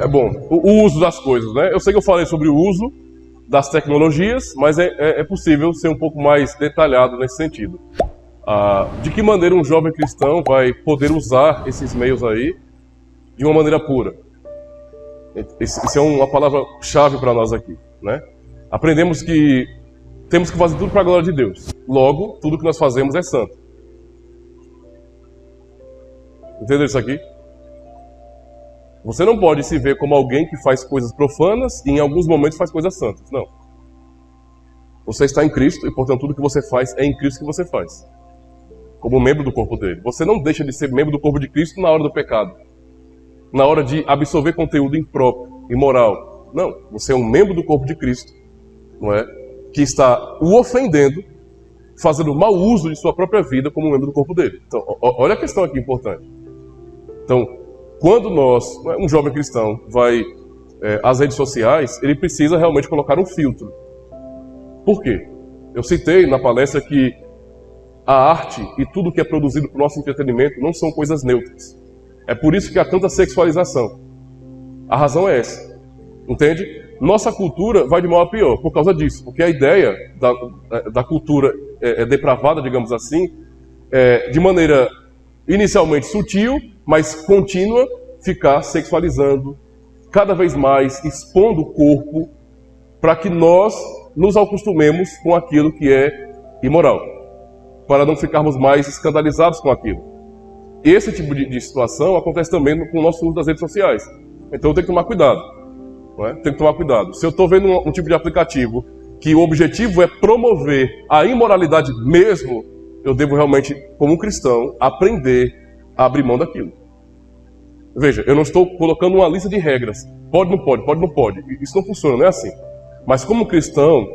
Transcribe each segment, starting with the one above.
É bom, o uso das coisas, né? Eu sei que eu falei sobre o uso das tecnologias, mas é possível ser um pouco mais detalhado nesse sentido. De que maneira um jovem cristão vai poder usar esses meios aí de uma maneira pura? Isso é uma palavra-chave para nós aqui, né? Aprendemos que temos que fazer tudo para a glória de Deus. Logo, tudo que nós fazemos é santo. Entendeu isso aqui? Você não pode se ver como alguém que faz coisas profanas e em alguns momentos faz coisas santas. Não. Você está em Cristo e, portanto, tudo que você faz é em Cristo que você faz. Como membro do corpo dele. Você não deixa de ser membro do corpo de Cristo na hora do pecado. Na hora de absorver conteúdo impróprio, imoral. Não. Você é um membro do corpo de Cristo, não é? Que está o ofendendo, fazendo mau uso de sua própria vida como membro do corpo dele. Então, olha a questão aqui importante. Então, quando um jovem cristão vai às redes sociais, ele precisa realmente colocar um filtro. Por quê? Eu citei na palestra que a arte e tudo que é produzido para o nosso entretenimento não são coisas neutras. É por isso que há tanta sexualização. A razão é essa. Entende? Nossa cultura vai de mal a pior por causa disso. Porque a ideia da cultura depravada, digamos assim, de maneira inicialmente sutil, mas contínua, ficar sexualizando, cada vez mais expondo o corpo para que nós nos acostumemos com aquilo que é imoral, para não ficarmos mais escandalizados com aquilo. Esse tipo de situação acontece também com o nosso uso das redes sociais. Então eu tenho que tomar cuidado. Não é? Tenho que tomar cuidado. Se eu estou vendo um tipo de aplicativo que o objetivo é promover a imoralidade mesmo, eu devo realmente, como um cristão, aprender a abrir mão daquilo. Veja, eu não estou colocando uma lista de regras. Pode, não pode, pode, não pode. Isso não funciona, não é assim. Mas como cristão,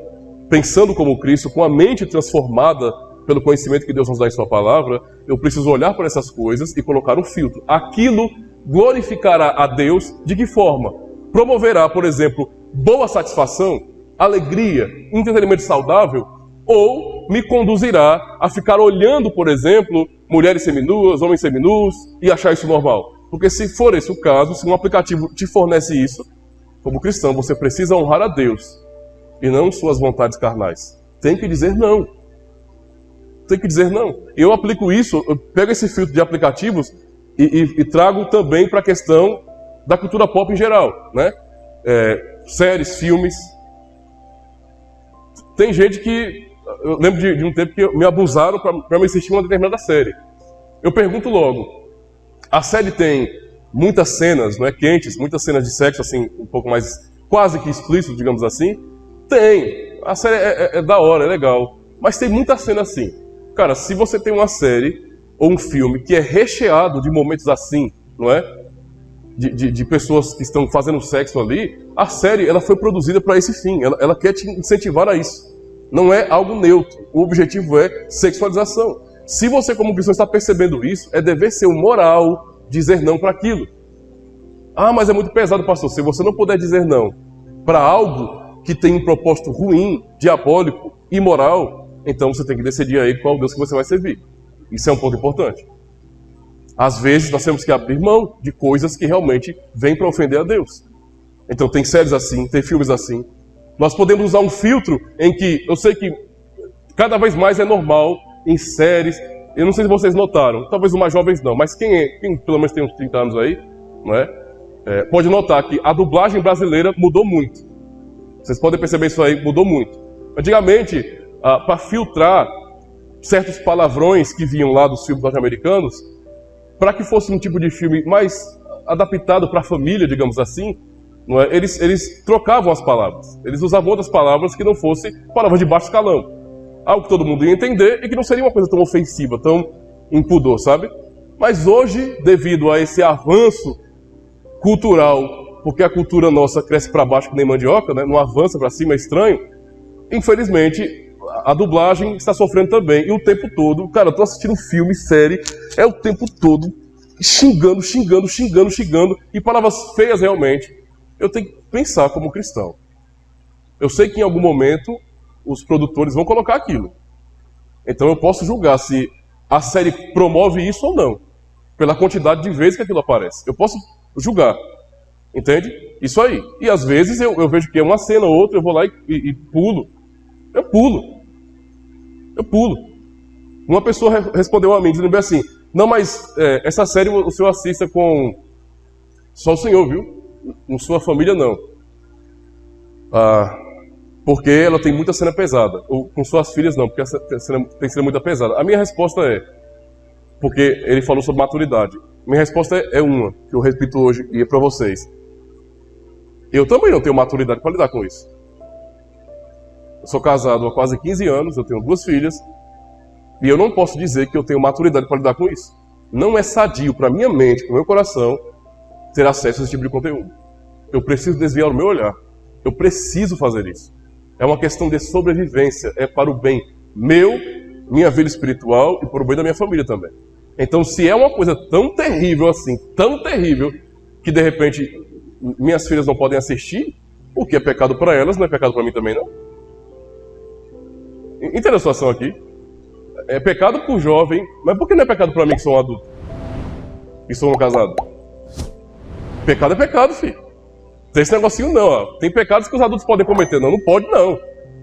pensando como Cristo, com a mente transformada pelo conhecimento que Deus nos dá em sua palavra, eu preciso olhar para essas coisas e colocar um filtro. Aquilo glorificará a Deus de que forma? Promoverá, por exemplo, boa satisfação, alegria, entretenimento saudável, ou me conduzirá a ficar olhando, por exemplo, mulheres seminuas, homens seminus e achar isso normal. Porque se for esse o caso, se um aplicativo te fornece isso, como cristão, você precisa honrar a Deus e não suas vontades carnais. Tem que dizer não. Tem que dizer não. Eu aplico isso, eu pego esse filtro de aplicativos e trago também para a questão da cultura pop em geral, né? Séries, filmes. Tem gente que... Eu lembro de um tempo que me abusaram para me assistir uma determinada série. Eu pergunto logo, a série tem muitas cenas, não é, quentes, muitas cenas de sexo, assim, um pouco mais quase que explícito, digamos assim? Tem. A série é da hora, é legal. Mas tem muita cena assim. Cara, se você tem uma série ou um filme que é recheado de momentos assim, não é? De pessoas que estão fazendo sexo ali, a série ela foi produzida para esse fim. Ela quer te incentivar a isso. Não é algo neutro. O objetivo é sexualização. Se você, como cristão, está percebendo isso, é dever ser moral dizer não para aquilo. Ah, mas é muito pesado, pastor. Se você não puder dizer não para algo que tem um propósito ruim, diabólico, imoral, então você tem que decidir aí qual Deus que você vai servir. Isso é um ponto importante. Às vezes nós temos que abrir mão de coisas que realmente vêm para ofender a Deus. Então tem séries assim, tem filmes assim. Nós podemos usar um filtro em que, eu sei que cada vez mais é normal em séries, eu não sei se vocês notaram, talvez os mais jovens não, mas quem pelo menos tem uns 30 anos aí, não é? Pode notar que a dublagem brasileira mudou muito. Vocês podem perceber isso aí, mudou muito. Antigamente, para filtrar certos palavrões que vinham lá dos filmes norte-americanos, para que fosse um tipo de filme mais adaptado para a família, digamos assim, não é? Eles trocavam as palavras. Eles usavam outras palavras que não fossem palavras de baixo escalão. Algo que todo mundo ia entender e que não seria uma coisa tão ofensiva, tão impudor, sabe? Mas hoje, devido a esse avanço cultural, porque a cultura nossa cresce para baixo que nem mandioca, né? Não avança para cima, é estranho. Infelizmente, a dublagem está sofrendo também. E o tempo todo, cara, eu tô assistindo filme, série, é o tempo todo xingando, e palavras feias realmente. Eu tenho que pensar como cristão. Eu sei que em algum momento os produtores vão colocar aquilo. Então eu posso julgar se a série promove isso ou não, pela quantidade de vezes que aquilo aparece. Eu posso julgar. Entende? Isso aí. E às vezes eu vejo que é uma cena ou outra, eu vou lá e pulo. Eu pulo. Uma pessoa respondeu a mim, dizendo bem assim, não, mas essa série o senhor assista com só o senhor, viu? Com sua família não. Porque ela tem muita cena pesada. Ou com suas filhas não, porque a cena tem cena muito pesada. A minha resposta porque ele falou sobre maturidade. Minha resposta é uma, que eu repito hoje e é para vocês. Eu também não tenho maturidade para lidar com isso. Eu sou casado há quase 15 anos, eu tenho 2 filhas, e eu não posso dizer que eu tenho maturidade para lidar com isso. Não é sadio para minha mente, para o meu coração, ter acesso a esse tipo de conteúdo. Eu preciso desviar o meu olhar. Eu preciso fazer isso. É uma questão de sobrevivência, é para o bem meu, minha vida espiritual e para o bem da minha família também. Então, se é uma coisa tão terrível assim, tão terrível, que de repente minhas filhas não podem assistir, o que é pecado para elas não é pecado para mim também, não? Entende a situação aqui? É pecado para o jovem, mas por que não é pecado para mim que sou um adulto? Que sou um casado? Pecado é pecado, filho. Tem esse negocinho não, ó. Tem pecados que os adultos podem cometer. Não pode não.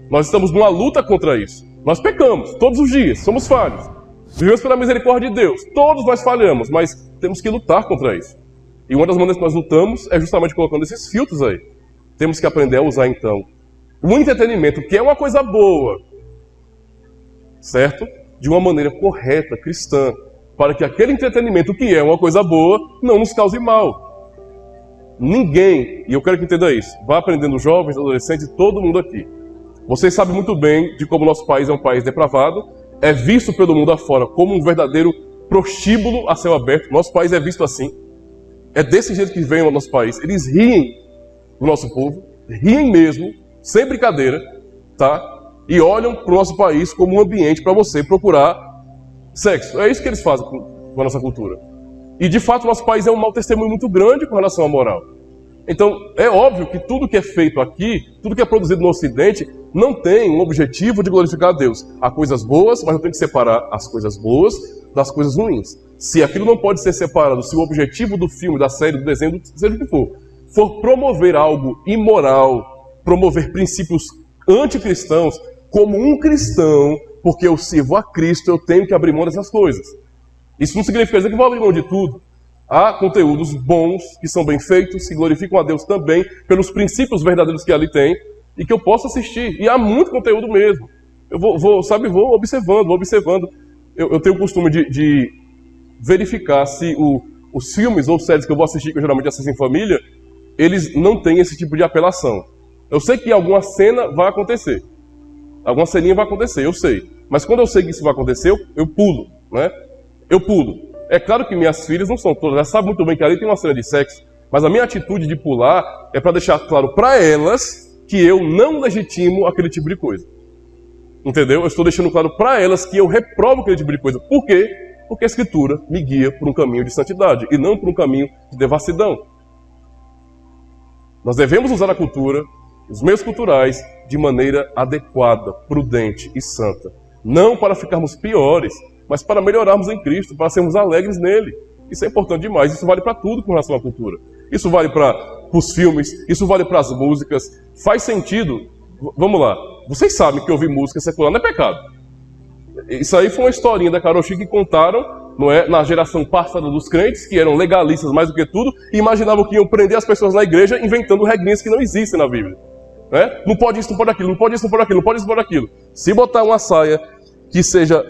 Nós estamos numa luta contra isso. Nós pecamos, todos os dias, somos falhos. Vivemos pela misericórdia de Deus. Todos nós falhamos, mas temos que lutar contra isso. E uma das maneiras que nós lutamos é justamente colocando esses filtros aí. Temos que aprender a usar, então, o entretenimento, que é uma coisa boa, certo? De uma maneira correta, cristã, para que aquele entretenimento que é uma coisa boa não nos cause mal. Ninguém, e eu quero que entenda isso, vá aprendendo jovens, adolescentes, todo mundo aqui. Vocês sabem muito bem de como nosso país é um país depravado, é visto pelo mundo afora como um verdadeiro prostíbulo a céu aberto. Nosso país é visto assim. É desse jeito que vem o nosso país. Eles riem do nosso povo, riem mesmo, sem brincadeira, tá? E olham para o nosso país como um ambiente para você procurar sexo. É isso que eles fazem com a nossa cultura. E de fato o nosso país é um mau testemunho muito grande com relação à moral. Então é óbvio que tudo que é feito aqui, tudo que é produzido no Ocidente, não tem um objetivo de glorificar a Deus. Há coisas boas, mas eu tenho que separar as coisas boas das coisas ruins. Se aquilo não pode ser separado, se o objetivo do filme, da série, do desenho, seja o que for promover algo imoral, promover princípios anticristãos, como um cristão, porque eu sirvo a Cristo, eu tenho que abrir mão dessas coisas. Isso não significa dizer que eu vou abrir mão de tudo. Há conteúdos bons, que são bem feitos, que glorificam a Deus também, pelos princípios verdadeiros que ali tem, e que eu posso assistir. E há muito conteúdo mesmo. Eu vou observando. Eu tenho o costume de verificar se os filmes ou séries que eu vou assistir, que eu geralmente assisto em família, eles não têm esse tipo de apelação. Eu sei que alguma cena vai acontecer. Alguma ceninha vai acontecer, eu sei. Mas quando eu sei que isso vai acontecer, eu pulo, né? Eu pulo. É claro que minhas filhas não são todas, elas sabem muito bem que ali tem uma cena de sexo, mas a minha atitude de pular é para deixar claro para elas que eu não legitimo aquele tipo de coisa. Entendeu? Eu estou deixando claro para elas que eu reprovo aquele tipo de coisa. Por quê? Porque a Escritura me guia por um caminho de santidade e não por um caminho de devassidão. Nós devemos usar a cultura, os meios culturais, de maneira adequada, prudente e santa. Não para ficarmos piores, mas para melhorarmos em Cristo, para sermos alegres nele. Isso é importante demais, isso vale para tudo com relação à cultura. Isso vale para os filmes, isso vale para as músicas. Faz sentido? Vamos lá. Vocês sabem que ouvir música secular não é pecado. Isso aí foi uma historinha da Karol G que contaram, não é, na geração passada dos crentes, que eram legalistas mais do que tudo, e imaginavam que iam prender as pessoas na igreja inventando regrinhas que não existem na Bíblia. Né? Não pode isso, não pode aquilo, não pode isso, não pode aquilo, não pode isso, não pode aquilo. Se botar uma saia que seja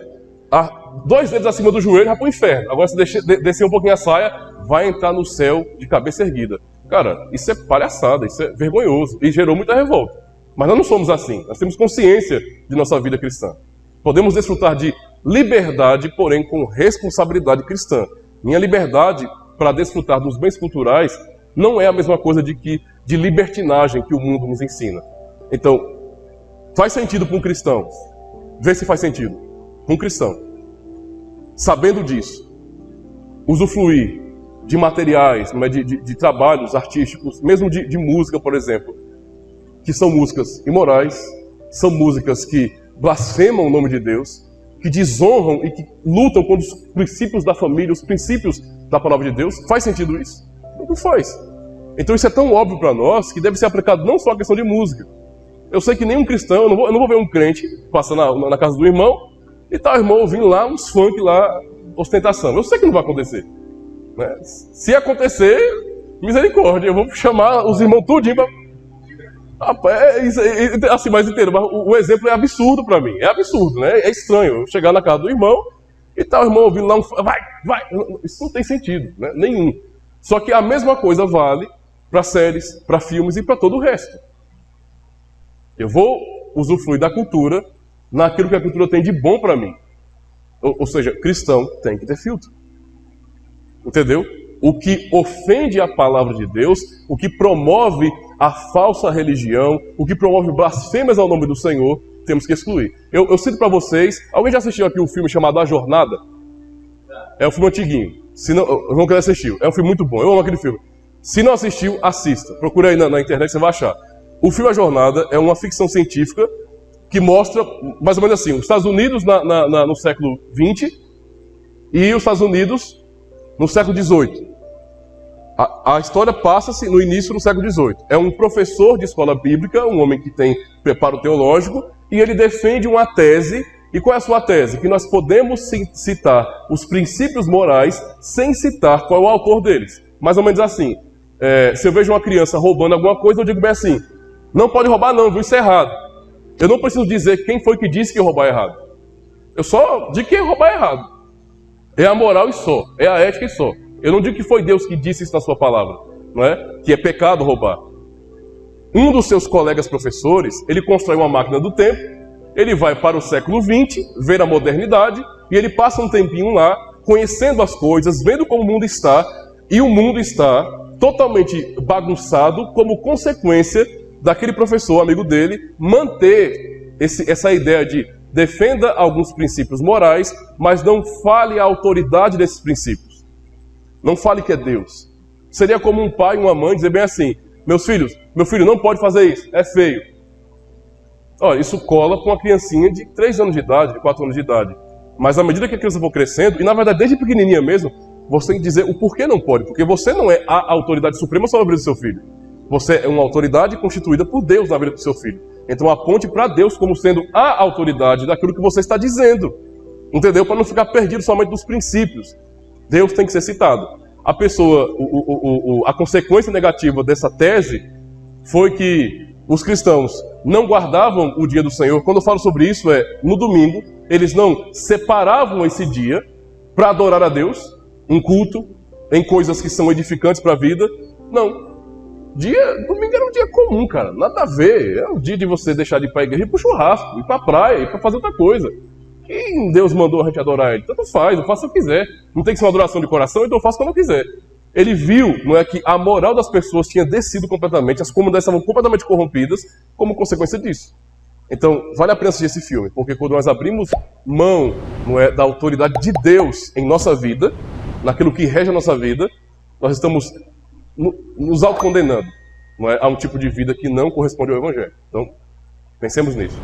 2 dedos acima do joelho, vai para o inferno. Agora, se descer um pouquinho a saia, vai entrar no céu de cabeça erguida. Cara, isso é palhaçada, isso é vergonhoso e gerou muita revolta. Mas nós não somos assim, nós temos consciência de nossa vida cristã. Podemos desfrutar de liberdade, porém com responsabilidade cristã. Minha liberdade para desfrutar dos bens culturais não é a mesma coisa de libertinagem que o mundo nos ensina. Então, faz sentido para um cristão. Vê se faz sentido. Para um cristão, sabendo disso, usufruir de materiais, de trabalhos artísticos, mesmo de música, por exemplo, que são músicas imorais, são músicas que blasfemam o nome de Deus, que desonram e que lutam contra os princípios da família, os princípios da palavra de Deus. Faz sentido isso? Não faz. Então isso é tão óbvio para nós que deve ser aplicado não só a questão de música. Eu sei que nenhum cristão, eu não vou ver um crente passando na casa do irmão e tá o irmão ouvindo lá uns funk lá, ostentação. Eu sei que não vai acontecer. Né? Se acontecer, misericórdia, eu vou chamar os irmãos tudinho para... assim, mais inteiro, mas o exemplo é absurdo para mim. É absurdo, né? É estranho eu chegar na casa do irmão e tá o irmão ouvindo lá um... Vai! Isso não tem sentido, né? Nenhum. Só que a mesma coisa vale para séries, para filmes e para todo o resto. Eu vou usufruir da cultura naquilo que a cultura tem de bom para mim. Ou seja, cristão tem que ter filtro. Entendeu? O que ofende a palavra de Deus, o que promove a falsa religião, o que promove blasfêmias ao nome do Senhor, temos que excluir. Eu cito para vocês, alguém já assistiu aqui um filme chamado A Jornada? É um filme antiguinho. Se não, vão querer assistir. É um filme muito bom, eu amo aquele filme. Se não assistiu, assista. Procura aí na internet, você vai achar. O filme A Jornada é uma ficção científica que mostra, mais ou menos assim, os Estados Unidos no século XX e os Estados Unidos no século XVIII. A história passa-se no início do século XVIII. É um professor de escola bíblica, um homem que tem preparo teológico, e ele defende uma tese. E qual é a sua tese? Que nós podemos citar os princípios morais sem citar qual é o autor deles. Mais ou menos assim. Se eu vejo uma criança roubando alguma coisa, eu digo bem assim: não pode roubar não, viu? Isso é errado. Eu não preciso dizer quem foi que disse que roubar é errado. Eu só digo que roubar é errado. É a moral e só. É a ética e só. Eu não digo que foi Deus que disse isso na sua palavra, não é? Que é pecado roubar. Um dos seus colegas professores, ele constrói uma máquina do tempo, ele vai para o século XX, ver a modernidade, e ele passa um tempinho lá, conhecendo as coisas, vendo como o mundo está, e o mundo está totalmente bagunçado como consequência daquele professor, amigo dele, manter essa ideia de defenda alguns princípios morais, mas não fale a autoridade desses princípios. Não fale que é Deus. Seria como um pai e uma mãe dizer bem assim: meu filho não pode fazer isso, é feio. Olha, isso cola com uma criancinha de 3 anos de idade, de 4 anos de idade. Mas à medida que a criança for crescendo, e na verdade desde pequenininha mesmo, você tem que dizer o porquê não pode. Porque você não é a autoridade suprema sobre a vida do seu filho. Você é uma autoridade constituída por Deus na vida do seu filho. Então aponte para Deus como sendo a autoridade daquilo que você está dizendo. Entendeu? Para não ficar perdido somente dos princípios. Deus tem que ser citado. A pessoa, a consequência negativa dessa tese foi que os cristãos não guardavam o dia do Senhor. Quando eu falo sobre isso, no domingo, eles não separavam esse dia para adorar a Deus, em culto, em coisas que são edificantes para a vida. Não. Domingo era um dia comum, cara. Nada a ver. É um dia de você deixar de ir para a igreja, ir para o churrasco, ir para a praia, ir para fazer outra coisa. Quem Deus mandou a gente adorar Ele? Tanto faz, eu faço o que eu quiser. Não tem que ser uma adoração de coração, então eu faço quando eu quiser. Ele viu, não é, que a moral das pessoas tinha descido completamente, as comunidades estavam completamente corrompidas como consequência disso. Então, vale a pena assistir esse filme, porque quando nós abrimos mão, não é, da autoridade de Deus em nossa vida, naquilo que rege a nossa vida, nós estamos nos autocondenando, não é, a um tipo de vida que não corresponde ao Evangelho. Então, pensemos nisso.